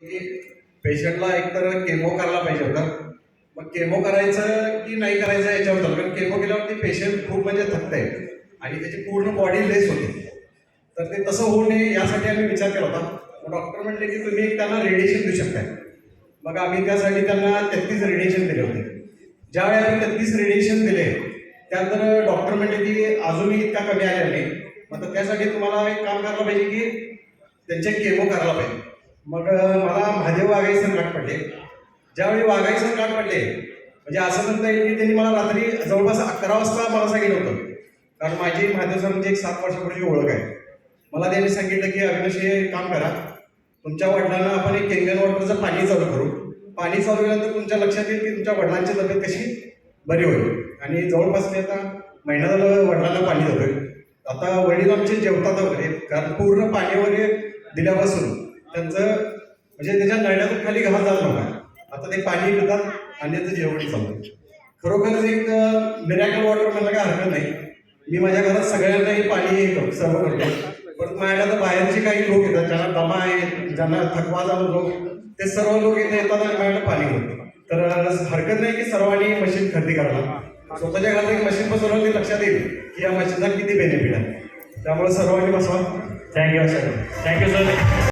की पेशंटला एकतर केमो करायला पाहिजे होता. मग केमो करायचं की नाही करायचं याच्यावर झालं, कारण केमो केल्यावरती पेशंट खूप म्हणजे थकतंय आणि त्याची पूर्ण बॉडी लेस होते. तर ते तसं होऊ नये यासाठी आम्ही विचार केला होता. डॉक्टर म्हणले की तुम्ही त्यांना रेडिएशन देऊ शकताय. मग आम्ही त्यासाठी त्यांना 33 रेडिएशन दिले होते. ज्यावेळी आम्ही 33 रेडिएशन दिले त्यानंतर डॉक्टर म्हणले की अजूनही इतका कमी आलेला नाही. मग त्यासाठी तुम्हाला एक काम करायला पाहिजे की त्यांचे केमो करायला पाहिजे. मग मला महादेव वाघाई संकट पडले. ज्यावेळी वाघाई संकट पडले म्हणजे असं म्हणता येईल की त्यांनी मला रात्री जवळपास 11 वाजता मला सांगितलं होतं, कारण माझी महादेव सर म्हणजे एक 7 वर्षापूर्वीची ओळख आहे. मला त्यांनी सांगितलं की अविनाश हे काम करा, तुमच्या वडिलांना आपण एक केंगन वॉटरचं पाणी चालू करू. पाणी चालू केल्यानंतर तुमच्या लक्षात येईल की तुमच्या वडिलांची तब्येत कशी बरी होईल. आणि जवळपास मी आता महिना झालं वडिलांना पाणी देतोय. आता वडील आमचे जेवतात वगैरे, कारण पूर्ण पाणी वगैरे दिल्यापासून त्यांचं म्हणजे त्याच्या नळण्यातून खाली घास जात नव्हता. आता ते पाणी पितात आणि त्याचं जेवण चालतं. खरोखरच एक मिरॅकल वॉटर मला काय हरकत नाही. मी माझ्या घरात सगळ्यांनाही पाणी सर्व करतो. पण माझ्या आता बाहेरचे काही लोक येतात, ज्यांना दमा आहे, ज्यांना थकवा झाला लोक, ते सर्व लोक इथे येतात आणि माझ्याकडे पाणी करतो. तर हरकत नाही की सर्वांनी मशीन खरेदी करायला. स्वतःच्या घरात एक मशीन बसवलं की लक्षात येईल की या मशीनचा किती बेनिफिट आहे. त्यामुळे सर्वांनी बसवा. Thank you sir. Thank you sir.